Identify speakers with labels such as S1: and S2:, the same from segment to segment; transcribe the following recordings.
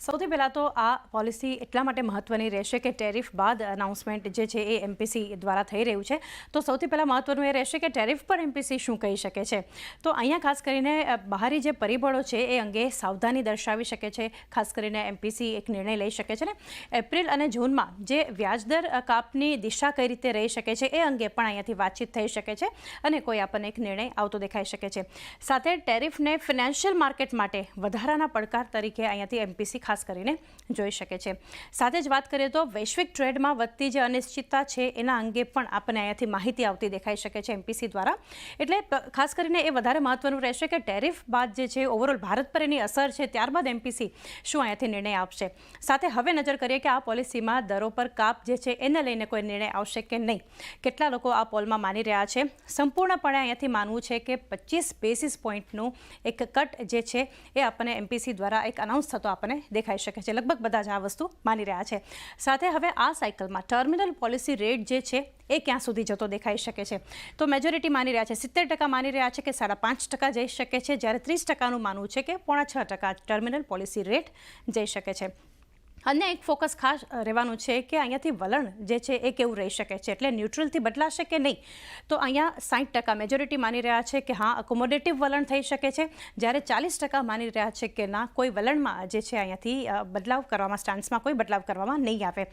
S1: સૌથી પહેલાં તો આ પોલિસી એટલા માટે મહત્વની રહેશે કે ટેરિફ બાદ અનાઉન્સમેન્ટ જે છે એ એમપીસી દ્વારા થઈ રહ્યું છે. તો સૌથી પહેલાં મહત્વનું એ રહેશે કે ટેરિફ પર એમપીસી શું કહી શકે છે. તો અહીંયા ખાસ કરીને બહારી જે પરિબળો છે એ અંગે સાવધાની દર્શાવી શકે છે. ખાસ કરીને એમપીસી એક નિર્ણય લઈ શકે છે ને એપ્રિલ અને જૂનમાં જે વ્યાજદર કાપની દિશા કઈ રીતે રહી શકે છે એ અંગે પણ અહીંયાથી વાતચીત થઈ શકે છે અને કોઈ આપણને એક નિર્ણય આવતો દેખાઈ શકે છે. સાથે ટેરિફને ફિનાન્શિયલ માર્કેટ માટે વધારાના પડકાર તરીકે અહીંયાથી એમપીસી ખાસ કરીને જોઈ શકે છે. સાથે જ વાત કરીએ તો વૈશ્વિક ટ્રેડમાં વધતી જે અનિશ્ચિતતા છે એના અંગે પણ આપણને અહીંયાથી માહિતી આવતી દેખાઈ શકે છે એમપીસી દ્વારા. એટલે ખાસ કરીને એ વધારે મહત્વનું રહેશે કે ટેરિફ બાદ જે છે ઓવરઓલ ભારત પર એની અસર છે, ત્યારબાદ એમપીસી શું અહીંયાથી નિર્ણય આપશે. સાથે હવે નજર કરીએ કે આ પોલિસીમાં દરો પર કાપ જે છે એને લઈને કોઈ નિર્ણય આવશે કે નહીં. કેટલા લોકો આ પોલમાં માની રહ્યા છે. સંપૂર્ણપણે અહીંયાથી માનવું છે કે 25 બેસિસ પોઈન્ટનું એક કટ જે છે એ આપણને એમપીસી દ્વારા એક અનાઉન્સ થતો આપણને દેખાઈ શકે છે. લગભગ બધા જ આ વસ્તુ માની રહ્યા છે. સાથે હવે આ સાયકલમાં ટર્મિનલ પોલિસી રેટ જે છે એ ક્યાં સુધી જતો દેખાઈ શકે છે. તો મેજોરિટી માની રહ્યા છે, 70% માની રહ્યા છે કે 5.5% જઈ શકે છે, જ્યારે 30%નું માનવું છે કે 5.5% ટર્મિનલ પોલિસી રેટ જઈ શકે છે. અન્ય એક ફોકસ ખાસ રહેવાનું છે કે અહીંયાથી વલણ જે છે એ કેવું રહી શકે છે, એટલે ન્યુટ્રલથી બદલાશે કે નહીં. તો અહીંયા 60% મેજોરિટી માની રહ્યા છે કે હા અકોમોડેટિવ વલણ થઈ શકે છે, જ્યારે 40% માની રહ્યા છે કે ના કોઈ વલણમાં જે છે અહીંયાથી બદલાવ કરવામાં, સ્ટાન્સમાં કોઈ બદલાવ કરવામાં નહીં આવે.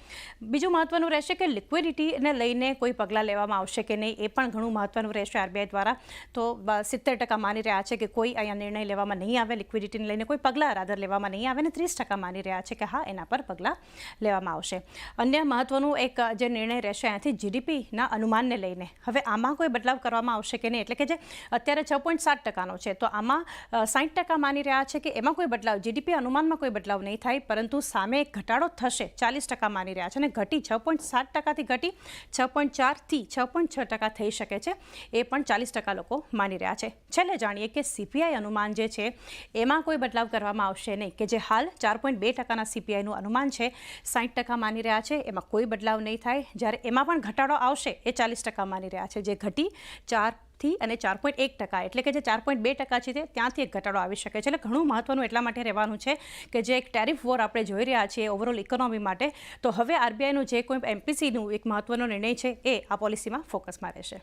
S1: બીજું મહત્વનું રહેશે કે લિક્વિડિટીને લઈને કોઈ પગલાં લેવામાં આવશે કે નહીં, એ પણ ઘણું મહત્વનું રહેશે આરબીઆઈ દ્વારા. તો 70% માની રહ્યા છે કે કોઈ અહીંયા નિર્ણય લેવામાં નહીં આવે, લિક્વિડિટીને લઈને કોઈ પગલાં રાધર લેવામાં નહીં આવે, અને 30% માની રહ્યા છે કે હા એના પર પગલાં લેવામાં આવશે. અન્ય મહત્વનું એક જે નિર્ણય રહેશે અહીંયાથી જીડીપીના અનુમાનને લઈને. હવે આમાં કોઈ બદલાવ કરવામાં આવશે કે નહીં, એટલે કે જે અત્યારે 6.7%નો છે તો આમાં 60% માની રહ્યા છે કે એમાં કોઈ બદલાવ, જીડીપી અનુમાનમાં કોઈ બદલાવ નહીં થાય, પરંતુ સામે એક ઘટાડો થશે. 40% માની રહ્યા છે અને ઘટી 6.7%થી ઘટી 6.4% થી 6.6% થઈ શકે છે, એ પણ 40% લોકો માની રહ્યા છે. છેલ્લે જાણીએ કે સીપીઆઈ અનુમાન જે છે એમાં કોઈ બદલાવ કરવામાં આવશે નહીં, કે જે હાલ 4.2%ના સીપીઆઈનું અનુમાન છે 60% માની રહ્યા છે, એમાં કોઈ બદલાવ નહીં થાય. જ્યારે એમાં પણ ઘટાડો આવશે એ 40% માની રહ્યા છે, જે ઘટી 4% અને 4.1%, એટલે કે જે 4.2% છે ત્યાંથી એક ઘટાડો આવી શકે છે. એટલે ઘણું મહત્વનું એટલા માટે રહેવાનું છે કે જે એક ટેરિફ વોર આપણે જોઈ રહ્યા છીએ ઓવરઓલ ઇકોનોમી માટે, તો હવે આરબીઆઈનું જે કોઈ એમપીસીનું એક મહત્વનો નિર્ણય છે એ આ પોલિસીમાં ફોકસમાં રહેશે.